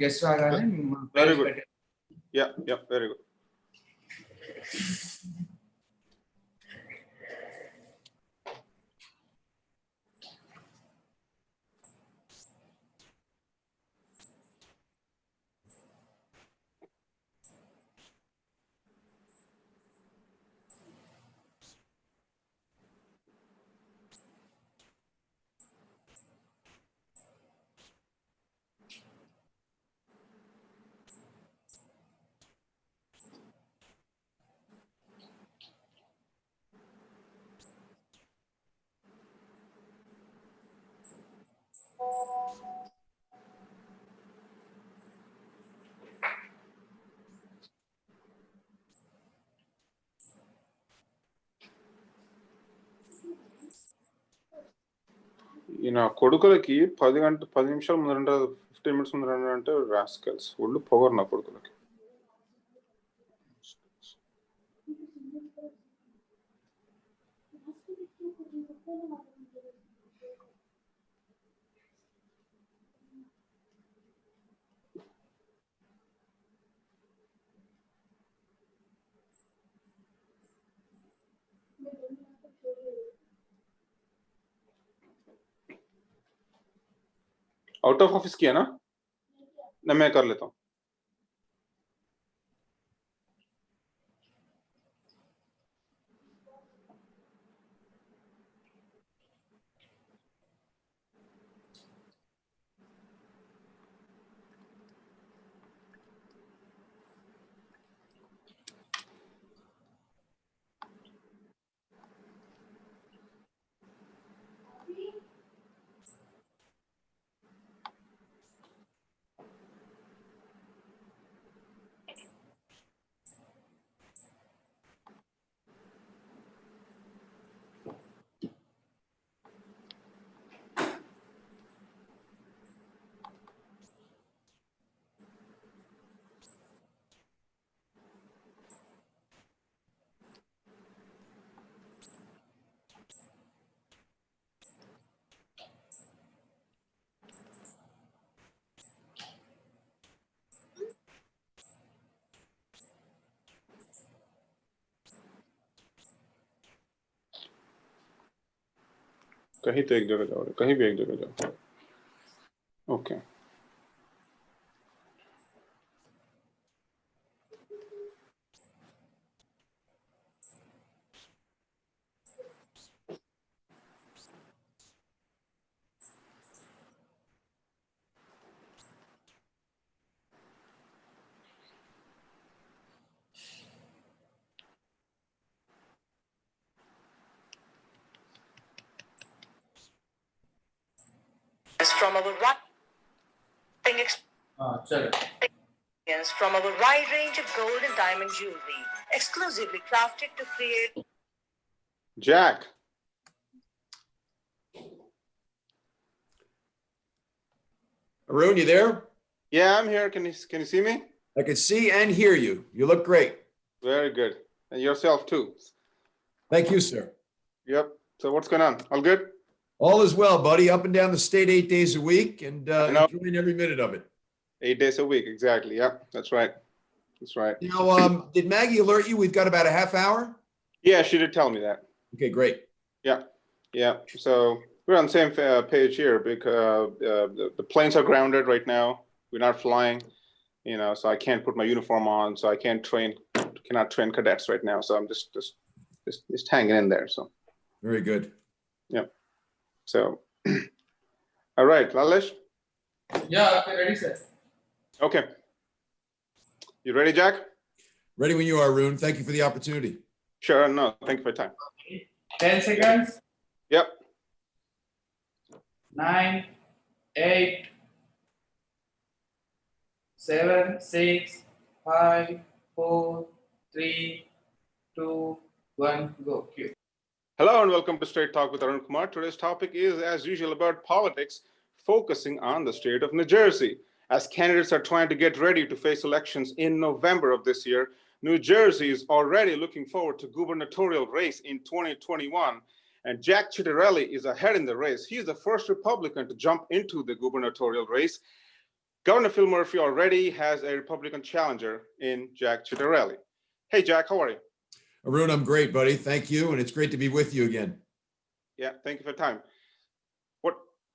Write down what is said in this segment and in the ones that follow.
Guest రాగానే very good. Yeah yeah very good. ఈయన కొడుకులకి 10 నిమిషాలు ముందరంటే 15 మినిట్స్ ముందరంటే అంటే రాస్కల్స్ ఒళ్ళు పొగరు నా కొడుకులకి. आउट ऑफ ऑफिस किया ना, मैं कर लेता हूँ. कहीं तो एक जगह जाओ, कहीं भी एक जगह जाओ. Okay. From our from our wide range of gold and diamond jewelry, exclusively crafted to create. Jack. Arun, you there? Yeah, I'm here. Can you see me? I can see and hear you. You look great. Very good. And yourself too. Thank you, sir. Yep. So what's going on? All good? All is well, buddy. Up and down the state 8 days a week and enjoying every minute of it. 8 days a week, exactly. Yep, that's right. That's right. You know, did Maggie alert you? We've got about a half hour? Yeah, she did tell me that. Okay, great. Yeah, yeah. So we're on the same page here because the planes are grounded right now. We're not flying, you know, so I can't put my uniform on, so I cannot train cadets right now. So I'm just hanging in there. So very good. Yeah. So, all right, Lalesh? Yeah, okay, ready, sir. Okay. You ready, Jack? Ready when you are, Arun. Thank you for the opportunity. Sure, no, thank you for your time. 10 seconds. Yep. 9, 8, 7, 6, 5, 4, 3, 2, 1, go. Cue. Hello and welcome to Straight Talk with Arun Kumar. Today's topic is, as usual, about politics, focusing on the state of New Jersey. As candidates are trying to get ready to face elections in November of this year, New Jersey is already looking forward to gubernatorial race in 2021. And Jack Ciattarelli is ahead in the race. He is the first Republican to jump into the gubernatorial race. Governor Phil Murphy already has a Republican challenger in Jack Ciattarelli. Hey, Jack, how are you? Arun, I'm great, buddy. Thank you. And it's great to be with you again. Yeah, thank you for your time.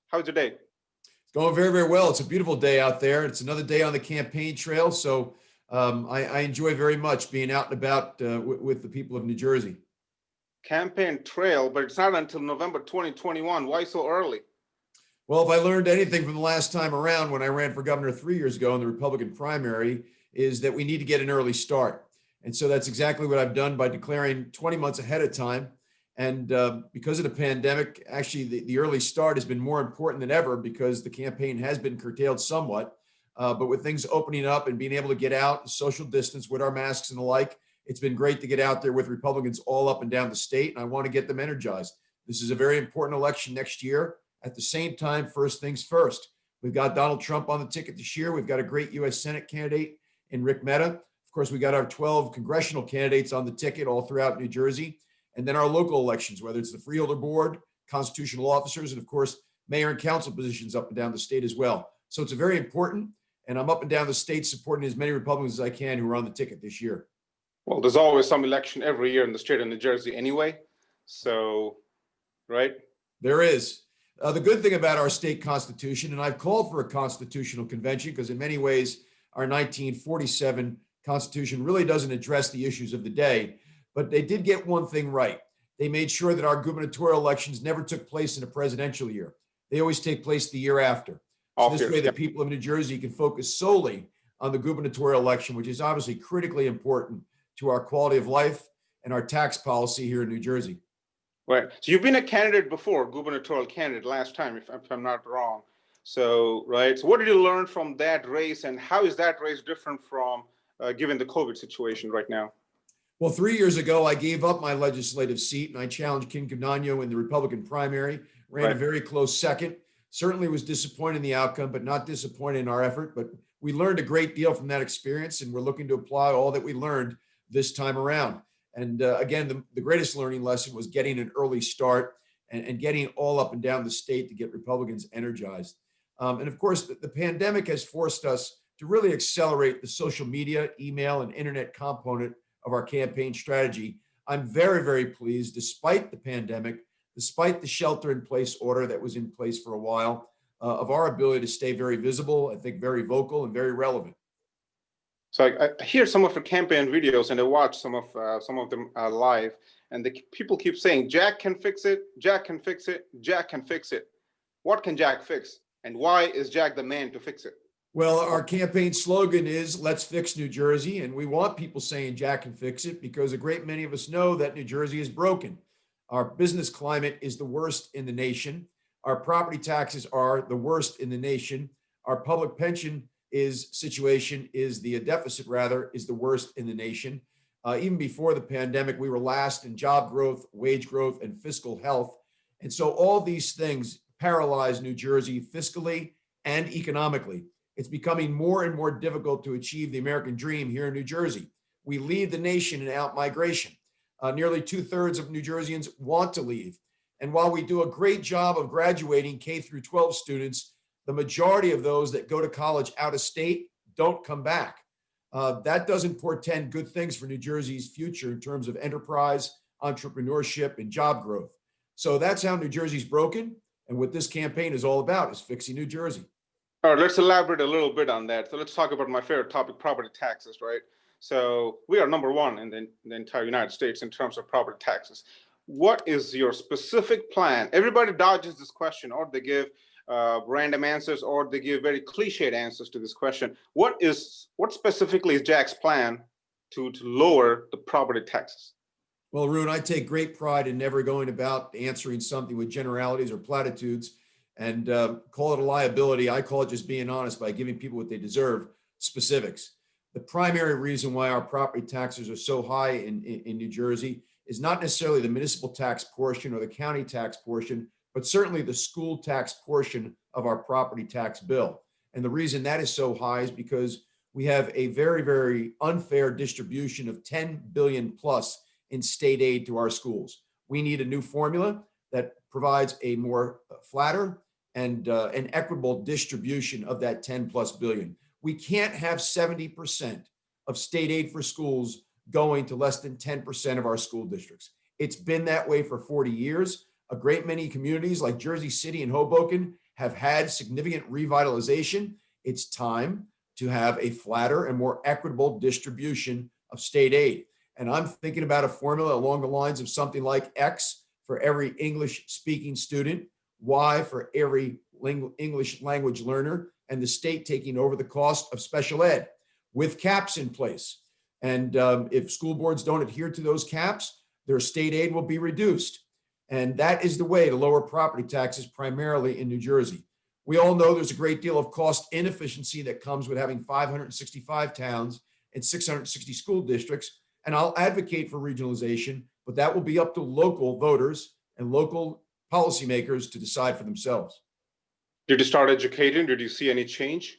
How's your day? It's going very, very well. It's a beautiful day out there. It's another day on the campaign trail. So I enjoy very much being out and about with the people of New Jersey. Campaign trail, but it's not until November 2021. Why so early? Well, if I learned anything from the last time around when I ran for governor 3 years ago in the Republican primary, is that we need to get an early start. And so that's exactly what I've done by declaring 20 months ahead of time. And because of the pandemic, actually, the early start has been more important than ever because the campaign has been curtailed somewhat. But with things opening up and being able to get out, social distance with our masks and the like, it's been great to get out there with Republicans all up and down the state. And I want to get them energized. This is a very important election next year. At the same time, first things first. We've got Donald Trump on the ticket this year. We've got a great U.S. Senate candidate in Rick Mehta. Of course, we got our 12 congressional candidates on the ticket all throughout New Jersey. And then our local elections, whether it's the Freeholder Board, constitutional officers, and of course, mayor and council positions up and down the state as well. So it's a very important, and I'm up and down the state supporting as many Republicans as I can who are on the ticket this year. Well, there's always some election every year in the state of New Jersey anyway. So, right? There is. The good thing about our state constitution, and I've called for a constitutional convention because in many ways, our 1947 constitution really doesn't address the issues of the day. But they did get one thing right. They made sure that our gubernatorial elections never took place in a presidential year. They always take place the year after. So this way the people of New Jersey can focus solely on the gubernatorial election, which is obviously critically important to our quality of life and our tax policy here in New Jersey. Right. So you've been a candidate before, gubernatorial candidate last time, if I'm not wrong. So, right. So what did you learn from that race and how is that race different from given the COVID situation right now? Well, 3 years ago, I gave up my legislative seat and I challenged Ken Cudano in the Republican primary, ran a very close second. Certainly was disappointed in the outcome, but not disappointed in our effort. But we learned a great deal from that experience and we're looking to apply all that we learned this time around. And again, the greatest learning lesson was getting an early start and getting all up and down the state to get Republicans energized. And of course, the pandemic has forced us to really accelerate the social media, email, and internet component of our campaign strategy. I'm very, very pleased, despite the pandemic, despite the shelter in place order that was in place for a while, of our ability to stay very visible, I think very vocal and very relevant. So I hear some of the campaign videos and I watch some of them live, and the people keep saying, Jack can fix it, Jack can fix it, Jack can fix it. What can Jack fix? And why is Jack the man to fix it? Well, our campaign slogan is "Let's fix New Jersey," and we want people saying Jack can fix it because a great many of us know that New Jersey is broken. Our business climate is the worst in the nation. Our property taxes are the worst in the nation. Our public pension situation is the deficit rather is the worst in the nation. Even before the pandemic, we were last in job growth, wage growth, and fiscal health. And so all these things paralyze New Jersey fiscally and economically. It's becoming more and more difficult to achieve the American dream here in New Jersey. We lead the nation in out-migration. Nearly 2/3 of New Jerseyans want to leave. And while we do a great job of graduating K through 12 students, the majority of those that go to college out of state don't come back. That doesn't portend good things for New Jersey's future in terms of enterprise, entrepreneurship, and job growth. So that's how New Jersey's broken. And what this campaign is all about is fixing New Jersey. All right, let's elaborate a little bit on that. So let's talk about my favorite topic, property taxes, right? So we are number one in the entire United States in terms of property taxes. What is your specific plan? Everybody dodges this question, or they give random answers, or they give very cliched answers to this question. What specifically is Jack's plan to lower the property taxes? Well, Arun, I take great pride in never going about answering something with generalities or platitudes and call it a liability. I call it just being honest by giving people what they deserve, specifics. The primary reason why our property taxes are so high in New Jersey is not necessarily the municipal tax portion or the county tax portion, but certainly the school tax portion of our property tax bill. And the reason that is so high is because we have a very, very unfair distribution of 10 billion plus in state aid to our schools. We need a new formula that provides a more flatter and an equitable distribution of that 10+ billion. We can't have 70% of state aid for schools going to less than 10% of our school districts. It's been that way for 40 years. A great many communities like Jersey City and Hoboken have had significant revitalization. It's time to have a flatter and more equitable distribution of state aid. And I'm thinking about a formula along the lines of something like X for every English speaking student, Y for every English language learner, and the state taking over the cost of special ed with caps in place. And if school boards don't adhere to those caps, their state aid will be reduced. And that is the way to lower property taxes, primarily in New Jersey. We all know there's a great deal of cost inefficiency that comes with having 565 towns and 660 school districts. And I'll advocate for regionalization, but that will be up to local voters and local policymakers to decide for themselves. Did you start educating? Did you see any change?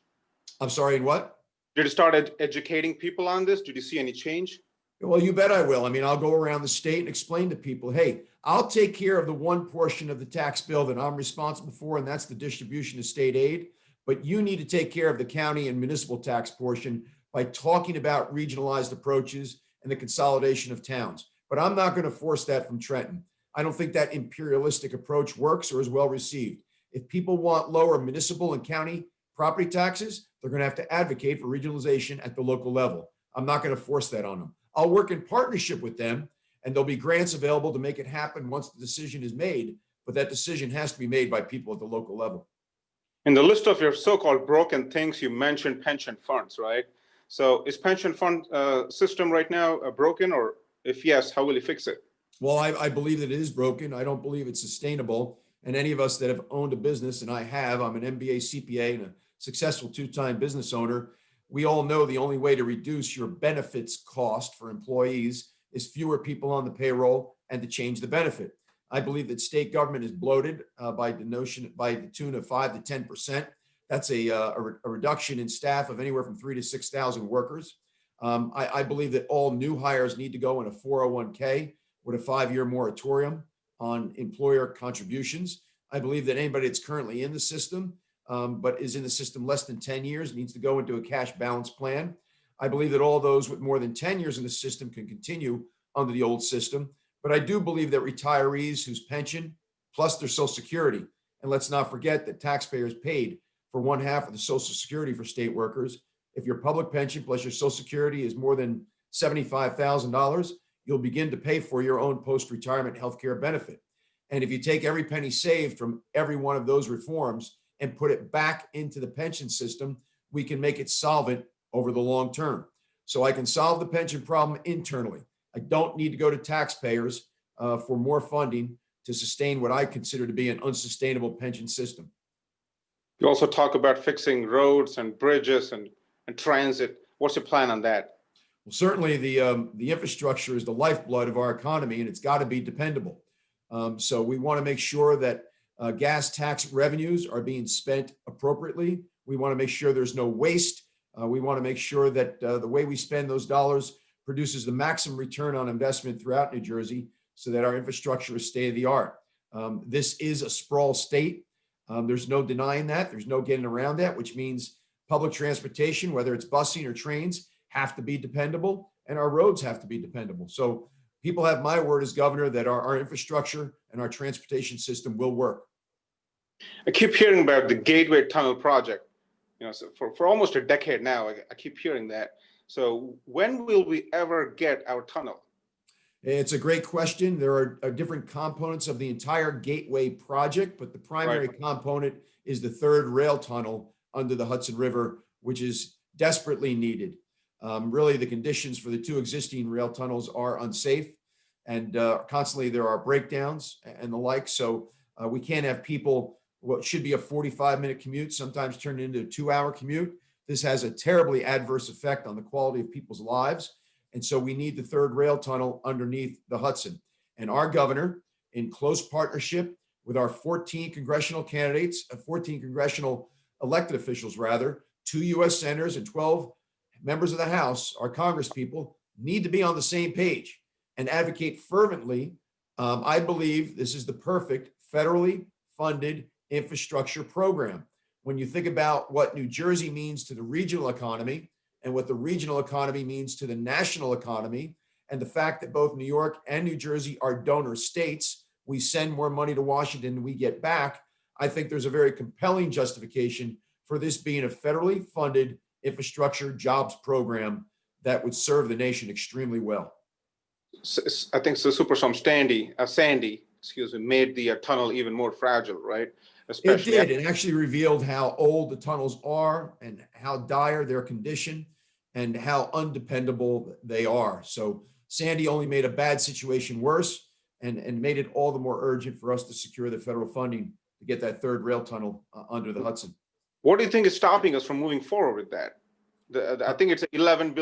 I'm sorry, and what? Did you start educating people on this? Did you see any change? Well, you bet I will. I mean, I'll go around the state and explain to people, hey, I'll take care of the one portion of the tax bill that I'm responsible for, and that's the distribution of state aid. But you need to take care of the county and municipal tax portion by talking about regionalized approaches and the consolidation of towns. But I'm not going to force that from Trenton. I don't think that imperialistic approach works or is well received. If people want lower municipal and county property taxes, they're going to have to advocate for regionalization at the local level. I'm not going to force that on them. I'll work in partnership with them, and there'll be grants available to make it happen once the decision is made. But that decision has to be made by people at the local level. In the list of your so-called broken things, you mentioned pension funds, right? So is pension fund system right now broken, or if yes, how will you fix it? Well, I believe that it is broken. I don't believe it's sustainable. And any of us that have owned a business, and I have, I'm an MBA CPA and a successful 2-time business owner. We all know the only way to reduce your benefits cost for employees is fewer people on the payroll and to change the benefit. I believe that state government is bloated by the tune of 5 to 10%. That's a reduction in staff of anywhere from 3,000 to 6,000 workers. I believe that all new hires need to go in a 401k with a 5-year moratorium on employer contributions. I believe that anybody that's currently in the system, but is in the system less than 10 years, needs to go into a cash balance plan. I believe that all those with more than 10 years in the system can continue under the old system. But I do believe that retirees whose pension plus their Social Security, and let's not forget that taxpayers paid for 1/2 of the Social Security for state workers. If your public pension plus your Social Security is more than $75,000, you'll begin to pay for your own post-retirement healthcare benefit. And if you take every penny saved from every one of those reforms and put it back into the pension system, we can make it solvent over the long term. So I can solve the pension problem internally. I don't need to go to taxpayers for more funding to sustain what I consider to be an unsustainable pension system. You also talk about fixing roads and bridges and transit. What's your plan on that? Well, certainly the infrastructure is the lifeblood of our economy, and it's got to be dependable. So we want to make sure that gas tax revenues are being spent appropriately. We want to make sure there's no waste. We want to make sure that the way we spend those dollars produces the maximum return on investment throughout New Jersey so that our infrastructure is state of the art. This is a sprawl state. There's no denying that. There's no getting around that, which means public transportation, whether it's busing or trains, have to be dependable, and our roads have to be dependable. So people have my word as governor that our infrastructure and our transportation system will work. I keep hearing about the Gateway Tunnel project. So for almost a decade now, I keep hearing that. So when will we ever get our tunnel? It's a great question. There are different components of the entire Gateway project, but the primary component is the third rail tunnel under the Hudson River, which is desperately needed. Really, the conditions for the 2 existing rail tunnels are unsafe, and constantly there are breakdowns and the like. So we can't have people, what should be a 45-minute commute, sometimes turn into a 2-hour commute. This has a terribly adverse effect on the quality of people's lives. And so we need the third rail tunnel underneath the Hudson. And our governor, in close partnership with our 14 congressional candidates, 14 congressional elected officials, rather, 2 U.S. senators and 12 members of the House, our Congress people, need to be on the same page and advocate fervently. I believe this is the perfect federally funded infrastructure program. When you think about what New Jersey means to the regional economy and what the regional economy means to the national economy, and the fact that both New York and New Jersey are donor states, we send more money to Washington than we get back. I think there's a very compelling justification for this being a federally funded infrastructure jobs program that would serve the nation extremely well. I think the Superstorm Sandy, excuse me, made the tunnel even more fragile, right? It did. It actually revealed how old the tunnels are and how dire their condition and how undependable they are. So Sandy only made a bad situation worse and made it all the more urgent for us to secure the federal funding to get that third rail tunnel under the Hudson. What do you think is stopping us from moving forward with that? I think it's an 11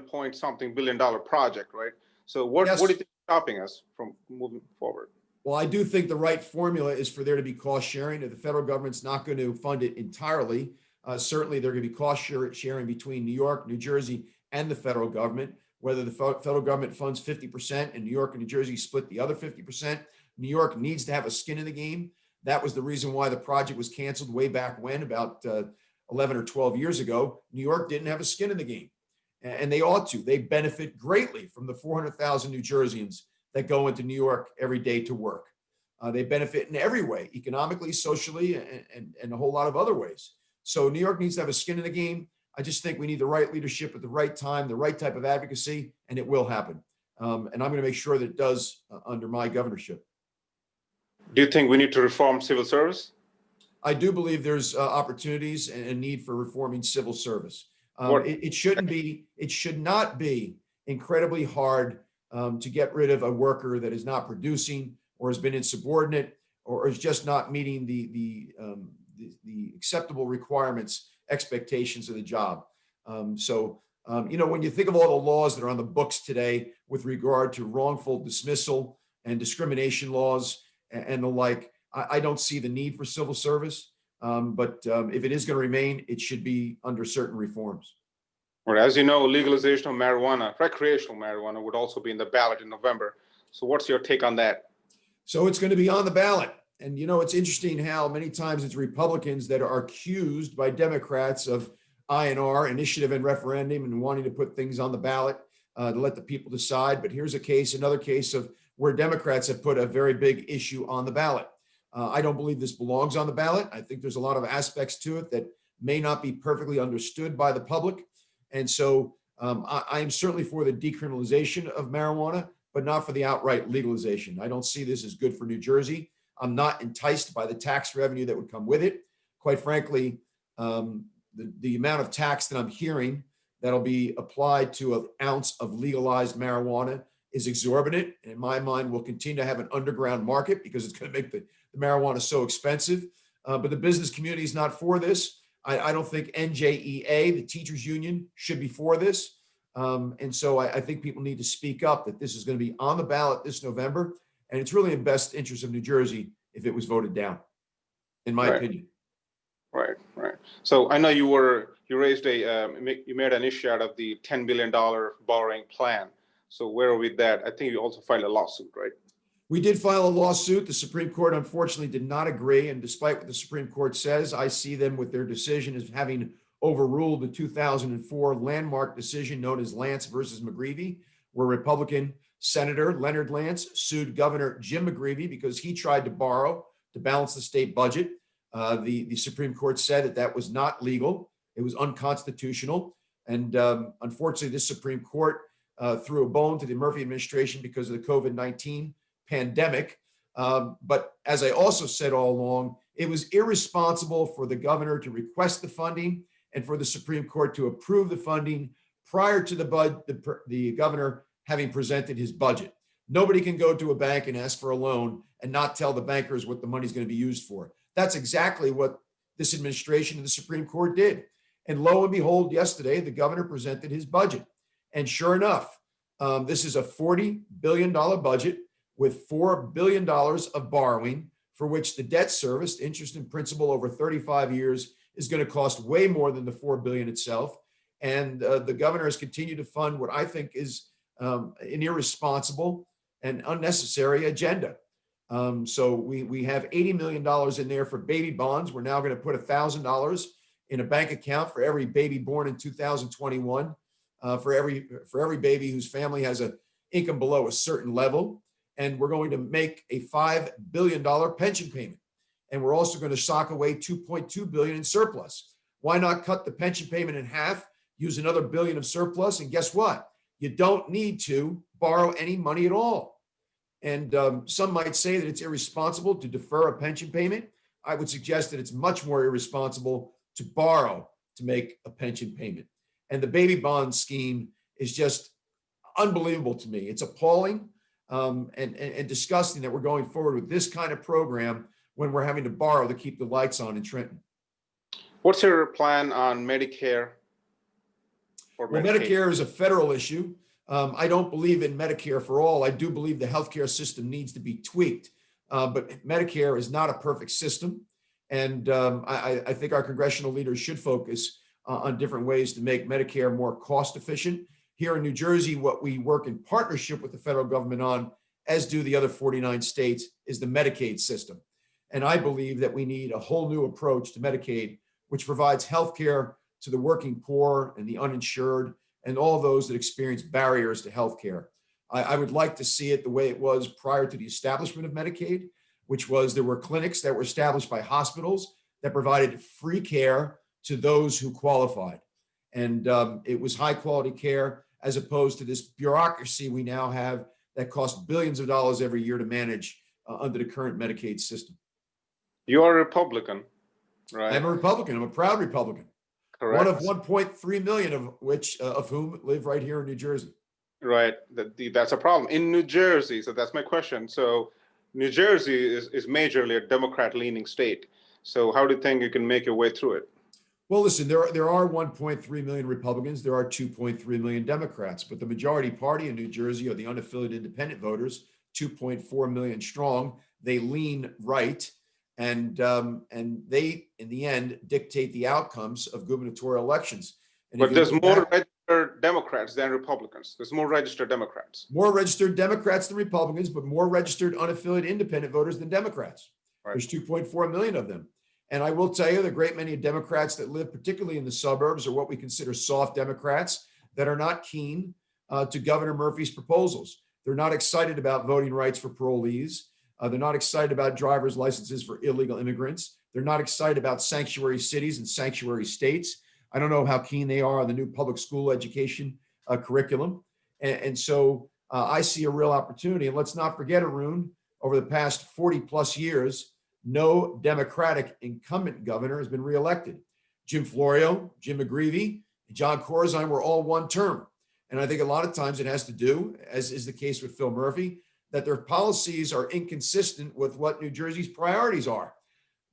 point something billion dollar project, right? So what do you think is stopping us from moving forward? Well, I do think the right formula is for there to be cost sharing. If the federal government's not going to fund it entirely, certainly there are going to be cost sharing between New York, New Jersey, and the federal government. Whether the federal government funds 50% and New York and New Jersey split the other 50%, New York needs to have a skin in the game. That was the reason why the project was canceled way back when, about 11 or 12 years ago. New York didn't have a skin in the game, and they ought to. They benefit greatly from the 400,000 New Jerseyans that go into New York every day to work. They benefit in every way, economically, socially, and a whole lot of other ways. So New York needs to have a skin in the game. I just think we need the right leadership at the right time, the right type of advocacy, and it will happen. And I'm going to make sure that it does under my governorship. Do you think we need to reform civil service? I do believe there's opportunities and a need for reforming civil service. It should not be incredibly hard to get rid of a worker that is not producing or has been insubordinate or is just not meeting the acceptable requirements, expectations of the job. When you think of all the laws that are on the books today with regard to wrongful dismissal and discrimination laws and the like, I don't see the need for civil service. But if it is going to remain, it should be under certain reforms. Well, as you know, legalization of marijuana, recreational marijuana, would also be in the ballot in November. So what's your take on that? So it's going to be on the ballot. And, it's interesting how many times it's Republicans that are accused by Democrats of INR, initiative and referendum, and wanting to put things on the ballot to let the people decide. But here's another case of where Democrats have put a very big issue on the ballot. I don't believe this belongs on the ballot. I think there's a lot of aspects to it that may not be perfectly understood by the public. And so I am certainly for the decriminalization of marijuana, but not for the outright legalization. I don't see this as good for New Jersey. I'm not enticed by the tax revenue that would come with it. Quite frankly, the amount of tax that I'm hearing that'll be applied to an ounce of legalized marijuana is exorbitant. And in my mind, we'll continue to have an underground market because it's going to make the marijuana so expensive. But the business community is not for this. I don't think NJEA, the teachers union, should be for this. And so I think people need to speak up that this is going to be on the ballot this November. And it's really in best interest of New Jersey if it was voted down, in my opinion. Right. So I know you made an issue out of the $10 billion borrowing plan. So where are we with that? I think you also filed a lawsuit, right? We did file a lawsuit. The Supreme Court, unfortunately, did not agree. And despite what the Supreme Court says, I see them with their decision as having overruled the 2004 landmark decision known as Lance versus McGreevey, where Republican Senator Leonard Lance sued Governor Jim McGreevey because he tried to borrow to balance the state budget. The Supreme Court said that was not legal. It was unconstitutional. And unfortunately, this Supreme Court threw a bone to the Murphy administration because of the COVID-19 pandemic. But as I also said all along, it was irresponsible for the governor to request the funding and for the Supreme Court to approve the funding prior to the governor having presented his budget. Nobody can go to a bank and ask for a loan and not tell the bankers what the money's going to be used for. That's exactly what this administration and the Supreme Court did. And lo and behold, yesterday, the governor presented his budget. And sure enough, this is a $40 billion budget with $4 billion of borrowing, for which the debt service, interest and principal over 35 years, is going to cost way more than the $4 billion itself. And the governor has continued to fund what I think is an irresponsible and unnecessary agenda. So we have $80 million in there for baby bonds. We're now going to put $1,000 in a bank account for every baby born in 2021, for every baby whose family has an income below a certain level. And we're going to make a $5 billion pension payment. And we're also going to sock away $2.2 billion in surplus. Why not cut the pension payment in half, use another billion of surplus? And guess what? You don't need to borrow any money at all. And some might say that it's irresponsible to defer a pension payment. I would suggest that it's much more irresponsible to borrow to make a pension payment. And the baby bond scheme is just unbelievable to me. It's appalling and disgusting that we're going forward with this kind of program when we're having to borrow to keep the lights on in Trenton. What's your plan on Medicare? Or well, Medicare is a federal issue. I don't believe in Medicare for all. I do believe the healthcare system needs to be tweaked, but Medicare is not a perfect system. And I think our congressional leaders should focus on different ways to make Medicare more cost efficient. Here in New Jersey, what we work in partnership with the federal government on, as do the other 49 states, is the Medicaid system. And I believe that we need a whole new approach to Medicaid, which provides healthcare to the working poor and the uninsured and all those that experience barriers to healthcare. I would like to see it the way it was prior to the establishment of Medicaid, which was there were clinics that were established by hospitals that provided free care to those who qualified. And it was high quality care as opposed to this bureaucracy we now have that costs billions of dollars every year to manage under the current Medicaid system. You are a Republican, right? I'm a Republican. I'm a proud Republican. Correct. One of 1.3 million of whom live right here in New Jersey. Right. That's a problem in New Jersey. So that's my question. So New Jersey is majorly a Democrat-leaning state. So how do you think you can make your way through it? Well, listen, there are 1.3 million Republicans. There are 2.3 million Democrats, but the majority party in New Jersey are the unaffiliated independent voters, 2.4 million strong. They lean right. And they, in the end, dictate the outcomes of gubernatorial elections. And but there's more registered Democrats than Republicans. There's more registered Democrats. More registered Democrats than Republicans, but more registered unaffiliated independent voters than Democrats. Right. There's 2.4 million of them. And I will tell you, the great many Democrats that live, particularly in the suburbs, are what we consider soft Democrats that are not keen to Governor Murphy's proposals. They're not excited about voting rights for parolees. They're not excited about driver's licenses for illegal immigrants. They're not excited about sanctuary cities and sanctuary states. I don't know how keen they are on the new public school education curriculum. And so I see a real opportunity. And let's not forget, Arun, over the past 40 plus years, no Democratic incumbent governor has been reelected. Jim Florio, Jim McGreevey, and John Corzine were all one term. And I think a lot of times it has to do, as is the case with Phil Murphy, that their policies are inconsistent with what New Jersey's priorities are.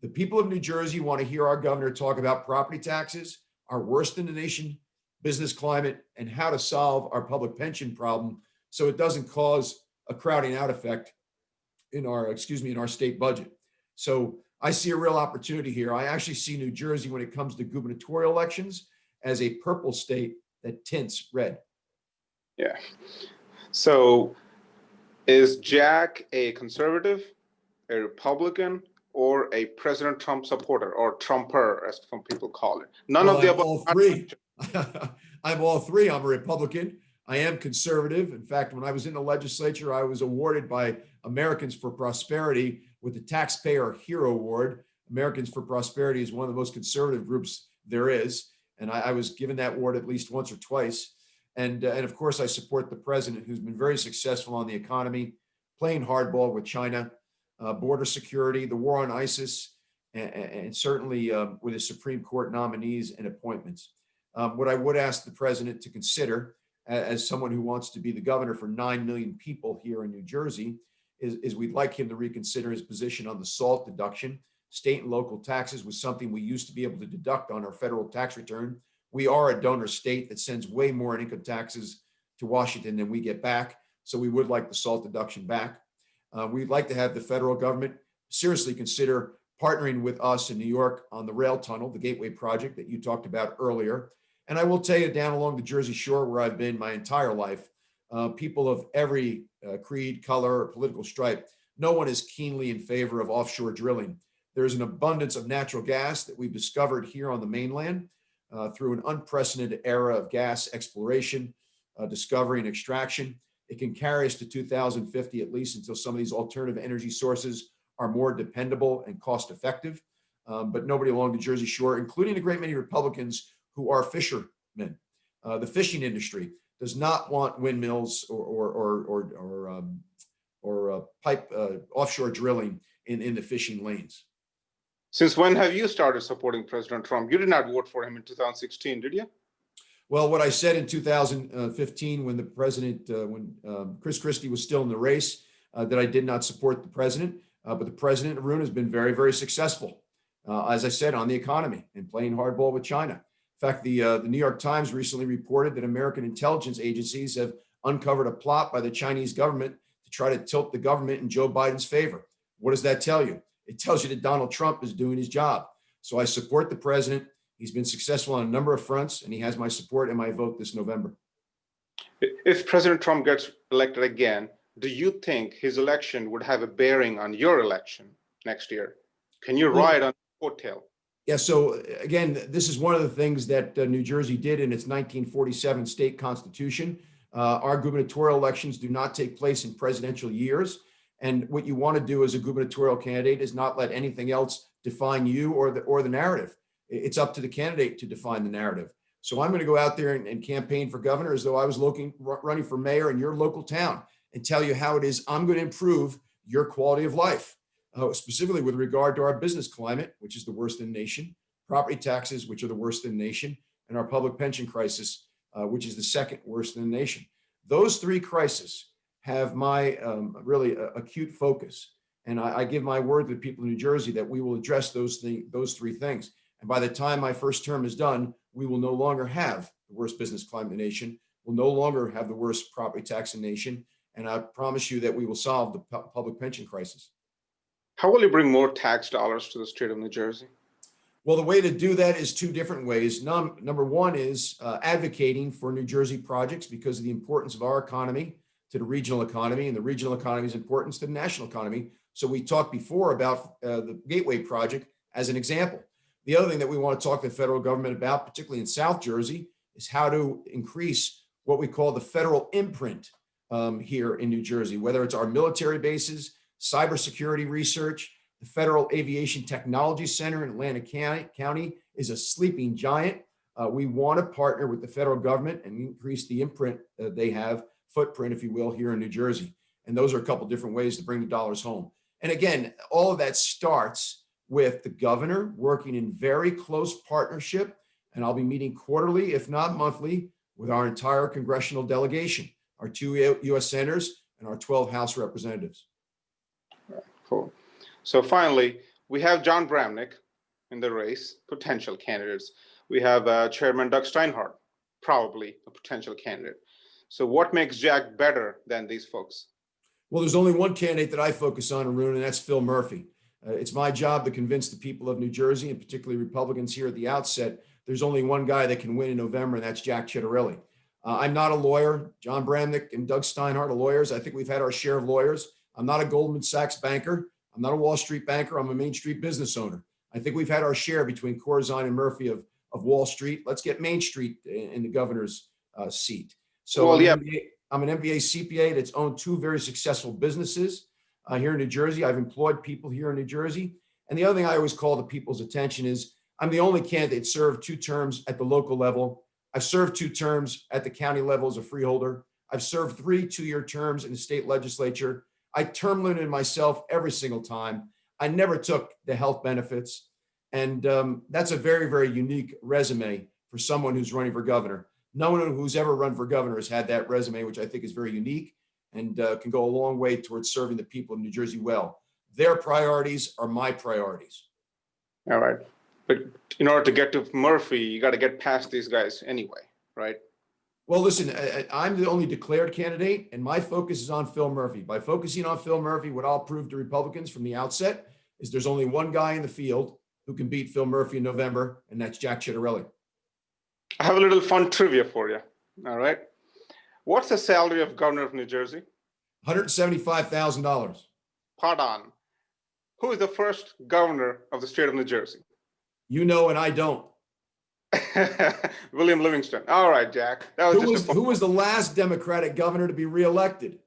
The people of New Jersey want to hear our governor talk about property taxes, our worst in the nation business climate, and how to solve our public pension problem so it doesn't cause a crowding out effect in our state budget. So I see a real opportunity here. I actually see New Jersey, when it comes to gubernatorial elections, as a purple state that tints red. Yeah. So is Jack a conservative, a Republican, or a President Trump supporter, or Trumper, as some people call it? None of the above. All three. I'm all three. I'm a Republican. I am conservative. In fact, when I was in the legislature, I was awarded by Americans for Prosperity with the Taxpayer Hero Award. Americans for Prosperity is one of the most conservative groups there is. And I was given that award at least once or twice. And of course, I support the president, who's been very successful on the economy, playing hardball with China, border security, the war on ISIS, and certainly with his Supreme Court nominees and appointments. What I would ask the president to consider, as someone who wants to be the governor for 9 million people here in New Jersey, is we'd like him to reconsider his position on the SALT deduction. State and local taxes was something we used to be able to deduct on our federal tax return. We are a donor state that sends way more in income taxes to Washington than we get back. So we would like the SALT deduction back. We'd like to have the federal government seriously consider partnering with us in New York on the rail tunnel, the Gateway project that you talked about earlier. And I will tell you, down along the Jersey Shore, where I've been my entire life, people of every creed, color, or political stripe no one is keenly in favor of offshore drilling. There's an abundance of natural gas that we've discovered here on the mainland through an unprecedented era of gas exploration, discovery, and extraction. It can carry us to 2050 at least until some of these alternative energy sources are more dependable and cost effective. But nobody along the Jersey Shore, including a great many Republicans who are fishermen. The fishing industry does not want windmills or pipe offshore drilling in the fishing lanes. Since when have you started supporting President Trump? You did not vote for him in 2016, did you? Well, what I said in 2015 when the president, when Chris Christie was still in the race, that I did not support the president, but the president, Arun, has been very, very successful, as I said, on the economy and playing hardball with China. In fact, the New York Times recently reported that American intelligence agencies have uncovered a plot by the Chinese government to try to tilt the government in Joe Biden's favor. What does that tell you? It tells you that Donald Trump is doing his job. So I support the president. He's been successful on a number of fronts, and he has my support and my vote this November. If President Trump gets elected again, do you think his election would have a bearing on your election next year? Can you ride on the coattail? Yeah, so again, this is one of the things that New Jersey did in its 1947 state constitution. Our gubernatorial elections do not take place in presidential years. And what you want to do as a gubernatorial candidate is not let anything else define you or the narrative. It's up to the candidate to define the narrative. So I'm going to go out there and campaign for governor as though I was running for mayor in your local town and tell you how it is I'm going to improve your quality of life, specifically with regard to our business climate, which is the worst in the nation, property taxes, which are the worst in the nation, and our public pension crisis, which is the second worst in the nation. Those three crises have my really acute focus. And I give my word to the people of New Jersey that we will address those three things. And by the time my first term is done, we will no longer have the worst business climate in the nation. We'll no longer have the worst property tax in the nation. And I promise you that we will solve the public pension crisis. How will you bring more tax dollars to the state of New Jersey? Well, the way to do that is two different ways. Number one is advocating for New Jersey projects because of the importance of our economy to the regional economy and the regional economy's importance to the national economy. So we talked before about the Gateway project as an example. The other thing that we want to talk to the federal government about, particularly in South Jersey, is how to increase what we call the federal imprint here in New Jersey, whether it's our military bases, cybersecurity research. The Federal Aviation Technology Center in Atlantic County is a sleeping giant. We want to partner with the federal government and increase the imprint they have, footprint, if you will, here in New Jersey. And those are a couple different ways to bring the dollars home. And again, all of that starts with the governor working in very close partnership. And I'll be meeting quarterly, if not monthly, with our entire congressional delegation, our 2 U.S. senators and our 12 House representatives. Cool. So finally, we have John Bramnick in the race, potential candidates. We have Chairman Doug Steinhardt, probably a potential candidate. So what makes Jack better than these folks? Well, there's only one candidate that I focus on, Arun, and that's Phil Murphy. It's my job to convince the people of New Jersey, and particularly Republicans here at the outset, there's only one guy that can win in November, and that's Jack Ciattarelli. I'm not a lawyer. John Bramnick and Doug Steinhardt are lawyers. I think we've had our share of lawyers. I'm not a Goldman Sachs banker. I'm not a Wall Street banker. I'm a Main Street business owner. I think we've had our share between Corzine and Murphy of Wall Street. Let's get Main Street in the governor's seat. So well, I'm an MBA CPA that's owned 2 very successful businesses here in New Jersey. I've employed people here in New Jersey. And the other thing I always call the people's attention is I'm the only candidate served 2 terms at the local level. I've served 2 terms at the county level as a freeholder. I've served 3 2-year terms in the state legislature. I term limited myself every single time. I never took the health benefits. And that's a very, very unique resume for someone who's running for governor. No one who's ever run for governor has had that resume, which I think is very unique and can go a long way towards serving the people of New Jersey well. Their priorities are my priorities. All right. But in order to get to Murphy, you got to get past these guys anyway, right? Well, listen, I'm the only declared candidate, and my focus is on Phil Murphy. By focusing on Phil Murphy, what I'll prove to Republicans from the outset is there's only one guy in the field who can beat Phil Murphy in November, and that's Jack Ciattarelli. I have a little fun trivia for you. All right. What's the salary of governor of New Jersey? $175,000. Pardon. Who is the first governor of the state of New Jersey? You know, and I don't. William Livingston. All right, Jack. That was just a Who was the last Democratic governor to be reelected?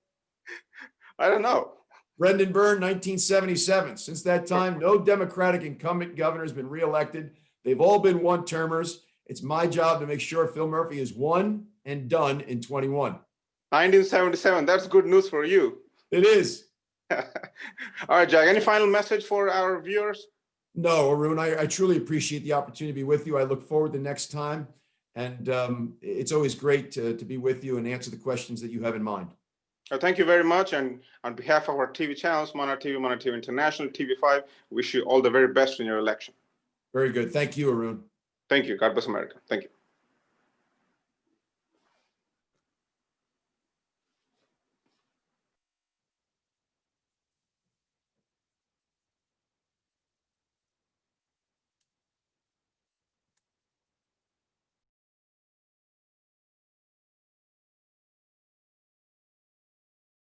I don't know. Brendan Byrne, 1977. Since that time, no Democratic incumbent governor has been reelected. They've all been one-termers. It's my job to make sure Phil Murphy is one and done in 21. 1977. That's good news for you. It is. All right, Jack. Any final message for our viewers? No, Arun, I truly appreciate the opportunity to be with you. I look forward to next time. And it's always great to be with you and answer the questions that you have in mind. Thank you very much. And on behalf of our TV channels, Monarch TV International, TV5, wish you all the very best in your election. Very good. Thank you, Arun. Thank you. God bless America. Thank you.